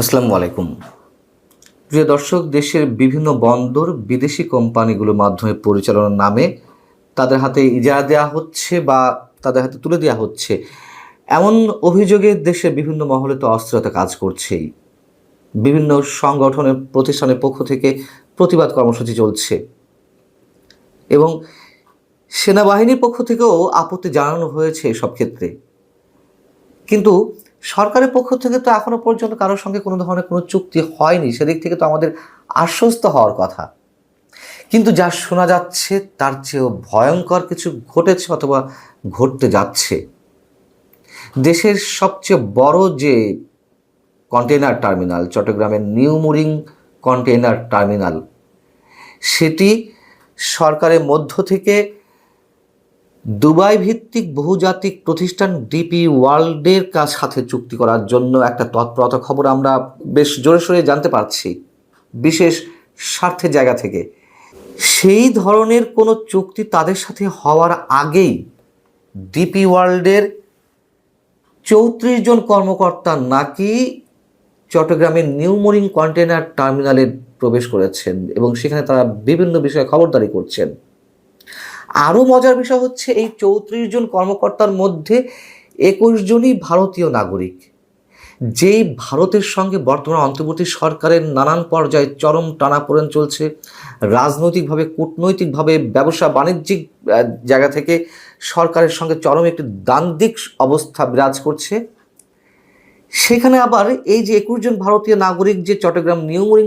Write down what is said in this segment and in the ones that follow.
আসসালামু আলাইকুম। প্রিয় দর্শক, দেশের বিভিন্ন বন্দর বিদেশি কোম্পানিগুলোর মাধ্যমে পরিচালনার নামে তাদের হাতে ইজারা দেওয়া হচ্ছে বা তাদের হাতে তুলে দেওয়া হচ্ছে, এমন অভিযোগে দেশের বিভিন্ন মহলে তো অস্থিরতা কাজ করছেই। বিভিন্ন সংগঠনের প্রতিষ্ঠানের পক্ষ থেকে প্রতিবাদ কর্মসূচি চলছে এবং সেনাবাহিনীর পক্ষ থেকেও আপত্তি জানানো হয়েছে এসব ক্ষেত্রে। কিন্তু সরকারের পক্ষ থেকে তো এখনো পর্যন্ত কারোর সঙ্গে কোনো ধরনের কোনো চুক্তি হয়নি, সেদিক থেকে তো আমাদের আশ্বস্ত হওয়ার কথা। কিন্তু যা শোনা যাচ্ছে তার চেয়েও ভয়ঙ্কর কিছু ঘটেছে অথবা ঘটতে যাচ্ছে। দেশের সবচেয়ে বড় যে কন্টেইনার টার্মিনাল, চট্টগ্রামের নিউ মুরিং কন্টেইনার টার্মিনাল, সেটি সরকারের মধ্য থেকে দুবাই ভিত্তিক বহুজাতিক প্রতিষ্ঠান ডিপি ওয়ার্ল্ডের সাথে চুক্তি করার জন্য একটা তৎপরতা খবর আমরা বেশ জোরে সোরে জানতে পারছি বিশেষ স্বার্থের জায়গা থেকে। সেই ধরনের কোনো চুক্তি তাদের সাথে হওয়ার আগেই ডিপি ওয়ার্ল্ডের ৩৪ জন কর্মকর্তা নাকি চট্টগ্রামের নিউ মুরিং কন্টেইনার টার্মিনালে প্রবেশ করেছেন এবং সেখানে তারা বিভিন্ন বিষয়ে খবরদারি করছেন। আরও মজার বিষয় হচ্ছে, এই ৩৪ জন কর্মকর্তার মধ্যে ২১ জনই ভারতীয় নাগরিক, যেই ভারতের সঙ্গে বর্তমান অন্তর্বর্তী সরকারের নানান পর্যায়ে চরম টানাপোড়েন চলছে। রাজনৈতিকভাবে, কূটনৈতিকভাবে, ব্যবসা বাণিজ্যিক জায়গা থেকে সরকারের সঙ্গে চরম একটি দ্বান্দ্বিক অবস্থা বিরাজ করছে। সেখানে আবার এই যে ২১ জন ভারতীয় নাগরিক যে চট্টগ্রাম নিউ মুরিং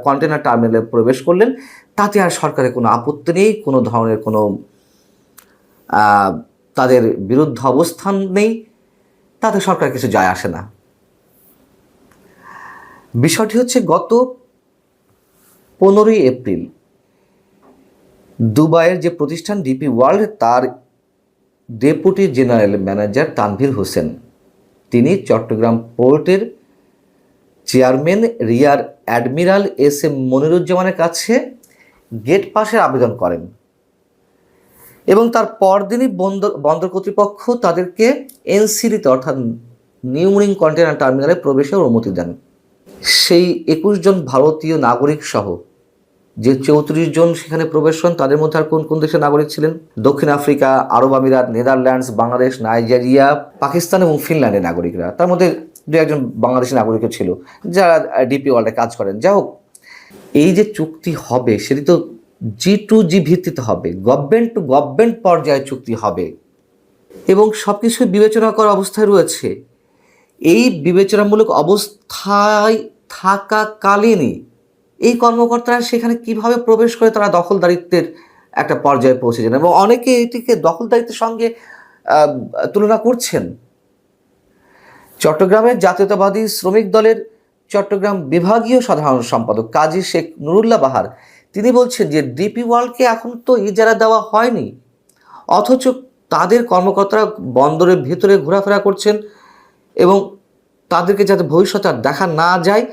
কন্টেইনার টার্মিনালে প্রবেশ করলেন, তাতে আর সরকারের কোনো আপত্তি নেই, কোনো ধরনের কোনো তাদের বিরুদ্ধে অবস্থান নেই, তাতে সরকার কিছু যায় আসে না। বিষয়টি হচ্ছে, গত ১৫ই এপ্রিল দুবাইয়ের যে প্রতিষ্ঠান ডিপি ওয়ার্ল্ড, তার deputy general manager Tanvir Hossain, তিনি চট্টগ্রাম পোর্টের chairman rear admiral S M মনিরুজ্জামানের কাছে গেট পাসের আবেদন করেন এবং তার পরদিনই বন্দর কর্তৃপক্ষ তাদেরকে এনসিডিতে অর্থাৎ নিউ মুরিং কন্টেইনার টার্মিনালে প্রবেশের অনুমতি দেন। সেই ২১ জন ভারতীয় নাগরিক সহ যে ৩৪ জন সেখানে প্রবেশ করেন, তাদের মধ্যে আর কোন কোন দেশের নাগরিক ছিলেন? দক্ষিণ আফ্রিকা, আরব আমিরাত, নেদারল্যান্ডস, বাংলাদেশ, নাইজেরিয়া, পাকিস্তান এবং ফিনল্যান্ডের নাগরিকরা। তার মধ্যে দু একজন বাংলাদেশি নাগরিকও ছিল যারা ডিপি ওয়ার্ল্ডে কাজ করেন। যাই হোক, এই যে চুক্তি হবে সেটি তো G2G ভিত্তিতে হবে, গভর্নমেন্ট টু গভর্নমেন্ট পর্যায়ে চুক্তি হবে এবং সব কিছু বিবেচনা করার অবস্থায় রয়েছে। এই বিবেচনামূলক অবস্থায় থাকাকালীনই এই কর্মকর্তারা সেখানে কিভাবে প্রবেশ করে তারা দখলদারিত্বের একটা পর্যায়ে পৌঁছেছেন এবং অনেকে এটিকে দখলদারিত্বের সঙ্গে তুলনা করছেন। চট্টগ্রামের জাতীয়তাবাদী শ্রমিক দলের চট্টগ্রাম বিভাগীয় সাধারণ সম্পাদক কাজী শেখ নুরুল্লাহ বাহার, তিনি বলছেন যে ডিপি ওয়ার্ল্ডকে এখন তো ইজারা দেওয়া হয়নি, অথচ তাদের কর্মকর্তারা বন্দরের ভেতরে ঘোরাফেরা করছেন এবং তাদেরকে যাতে ভবিষ্যতে আর দেখা না যায়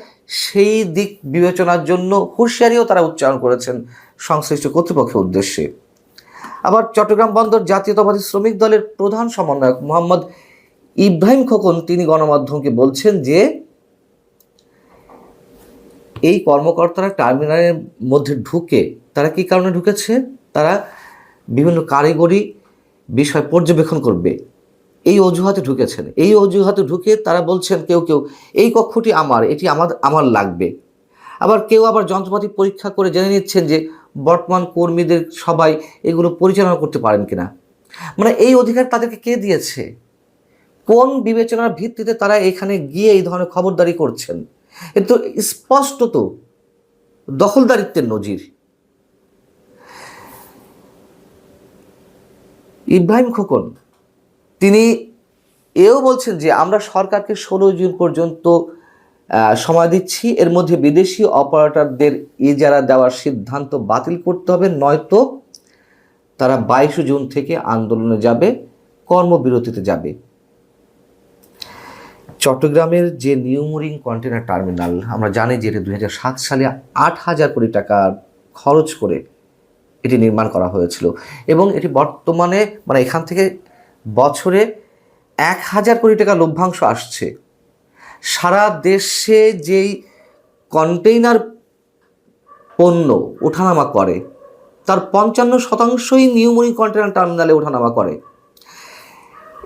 সেই দিক বিবেচনার জন্য হুঁশিয়ারিও তারা উচ্চারণ করেছেন সংশ্লিষ্ট কর্তৃপক্ষের উদ্দেশ্যে। আবার চট্টগ্রাম বন্দর জাতীয়তাবাদী শ্রমিক দলের প্রধান সমন্বয়ক মোহাম্মদ ইব্রাহিম খোকন, তিনি গণমাধ্যমকে বলছেন যে এই কর্মকর্তারা টার্মিনালের মধ্যে ঢুকে তারা কী কারণে ঢুকেছে, তারা বিভিন্ন কারিগরি বিষয় পর্যবেক্ষণ করবে, এই অজুহাতে ঢুকেছেন। এই অজুহাতে ঢুকে তারা বলছেন কেউ কেউ এই কক্ষটি আমার, এটি আমার লাগবে। আবার কেউ আবার যন্ত্রপাতি পরীক্ষা করে জেনে নিচ্ছেন যে বর্তমান কর্মীদের সবাই এগুলো পরিচালনা করতে পারেন কিনা। মানে এই অধিকার তাদেরকে কে দিয়েছে? কোন বিবেচনার ভিত্তিতে তারা এখানে গিয়ে এই ধরনের খবরদারি করছেন? এ তো স্পষ্টত দখলদারিত্বের নজির। ইব্রাহিম খোকন তিনি এও বলছেন যে আমরা সরকারকে ১৬ জুন পর্যন্ত সময় দিচ্ছি, এর মধ্যে বিদেশি অপারেটরদের ইজারা দেওয়ার সিদ্ধান্ত বাতিল করতে হবে, নয়তো তারা ২২ জুন থেকে আন্দোলনে যাবে, কর্মবিরতিতে যাবে। চট্টগ্রামের যে নিউ মুরিং কন্টেইনার টার্মিনাল, আমরা জানি যে এটি ২০০৭ সালে ৮,০০০ কোটি টাকা খরচ করে এটি নির্মাণ করা হয়েছিল এবং এটি বর্তমানে মানে এখান থেকে বছরে ১,০০০ কোটি টাকা লভ্যাংশ আসছে। সারা দেশে যেই কন্টেইনার পণ্য ওঠানামা করে তার 55% নিউ মরিন কন্টেইনার টার্মিনালে ওঠানামা করে।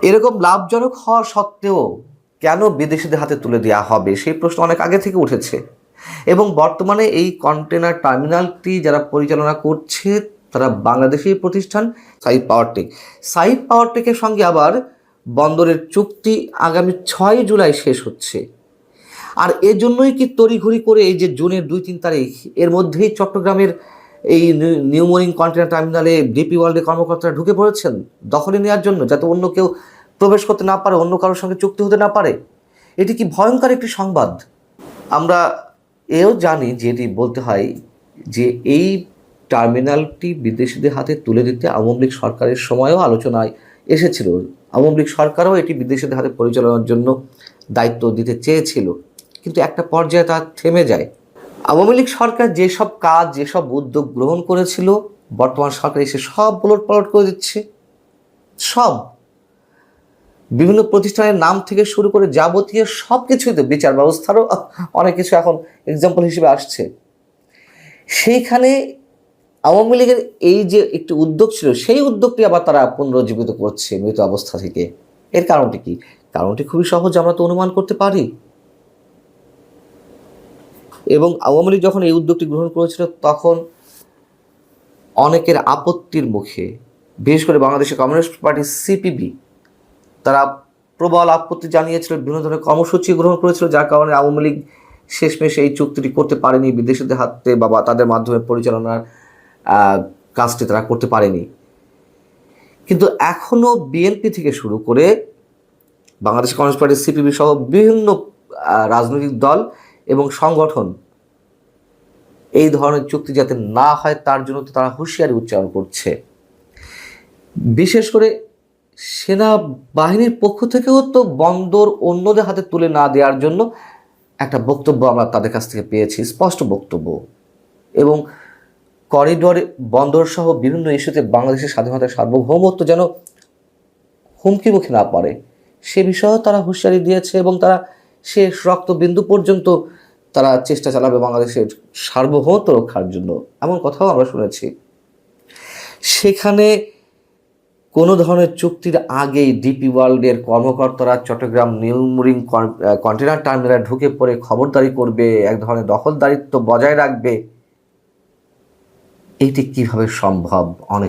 এরকম লাভজনক হওয়া সত্ত্বেও কেন বিদেশিদের হাতে তুলে দেওয়া হবে, সেই প্রশ্ন অনেক আগে থেকে উঠেছে। এবং বর্তমানে এই কন্টেইনার টার্মিনালটি যারা পরিচালনা করছে তারা বাংলাদেশি প্রতিষ্ঠান সাইফ পাওয়ারটেক। সাইফ পাওয়ারটেকের সঙ্গে আবার বন্দরের চুক্তি আগামী 6 জুলাই শেষ হচ্ছে। আর এজন্যই কি তড়িঘড়ি করে এই যে জুনের 2-3 তারিখ এর মধ্যেই চট্টগ্রামের এই নিউ মরিন কন্টেইনার টার্মিনালে ডিপি ওয়ার্ল্ডের কর্মকর্তারা ঢুকে পড়েছেন দখলে নেওয়ার জন্য, যাতে অন্য কেউ প্রবেশ করতে না পারে, অন্য কারোর সঙ্গে চুক্তি হতে না পারে। এটি কি ভয়ঙ্কর একটি সংবাদ। আমরা এও জানি যে এটি বলতে হয় যে এই টার্মিনালটি বিদেশিদের হাতে তুলে দিতে আওয়ামী লীগ সরকারের সময়ও আলোচনায় এসেছিল। আওয়ামী লীগ সরকারও এটি বিদেশিদের হাতে পরিচালনার জন্য দায়িত্ব দিতে চেয়েছিল, কিন্তু একটা পর্যায়ে তা থেমে যায়। আওয়ামী লীগ সরকার যেসব কাজ, যেসব উদ্যোগ গ্রহণ করেছিল, বর্তমান সরকার এসে সব উলটপালট করে দিচ্ছে। সব বিভিন্ন প্রতিষ্ঠানের নাম থেকে শুরু করে যাবতীয় সব কিছুই, তো বিচার ব্যবস্থারও অনেক কিছু এখন এক্সাম্পল হিসেবে আসছে। সেইখানে আওয়ামী লীগের এই যে একটি উদ্যোগ ছিল, সেই উদ্যোগটি আবার তারা পুনরুজ্জীবিত করছে মৃত অবস্থা থেকে। এর কারণটি কি? কারণটি খুবই সহজ, আমরা তো অনুমান করতে পারি। এবং আওয়ামী লীগ যখন এই উদ্যোগটি গ্রহণ করেছিল তখন অনেকের আপত্তির মুখে, বিশেষ করে বাংলাদেশের কমিউনিস্ট পার্টি সিপিবি, তারা প্রবল আপত্তি জানিয়েছিল, বিভিন্ন ধরনের কর্মসূচি গ্রহণ করেছিল, যার কারণে আওয়ামী লীগ শেষমেশ এই চুক্তিটি করতে পারেনি, বিদেশিদের হাতে বা তাদের মাধ্যমে পরিচালনার কাজটি তারা করতে পারেনি। কিন্তু এখনও বিএনপি থেকে শুরু করে বাংলাদেশ কমিউনিস্ট পার্টি সিপিবি সহ বিভিন্ন রাজনৈতিক দল এবং সংগঠন এই ধরনের চুক্তি যাতে না হয় তার জন্য তো তারা হুঁশিয়ারি উচ্চারণ করছে। বিশেষ করে সেনাবাহিনীর পক্ষ থেকেও তো বন্দর অন্যদের হাতে তুলে না দেওয়ার জন্য একটা বক্তব্য আমরা তাদের কাছ থেকে পেয়েছি, স্পষ্ট বক্তব্য। এবং করিডোরে বন্দর সহ বিভিন্ন ইস্যুতে বাংলাদেশের স্বাধীনতার সার্বভৌমত্ব যেন হুমকির মুখে না পড়ে, সে বিষয়েও তারা হুঁশিয়ারি দিয়েছে। এবং তারা শেষ রক্তবিন্দু পর্যন্ত তারা চেষ্টা চালাবে বাংলাদেশের সার্বভৌমত্ব রক্ষার জন্য, এমন কথাও আমরা শুনেছি। সেখানে কোনো ধরনের চুক্তির আগেই ডিপি ওয়ার্ল্ডের কর্মকর্তারা চট্টগ্রাম নিউ মরিন কন্টেইনার টার্মিনালে ঢুকে পড়ে খবরদারি করবে, এক ধরনের দখলদারিত্ব বজায় রাখবে, এইটি কিভাবে সম্ভব? অনেক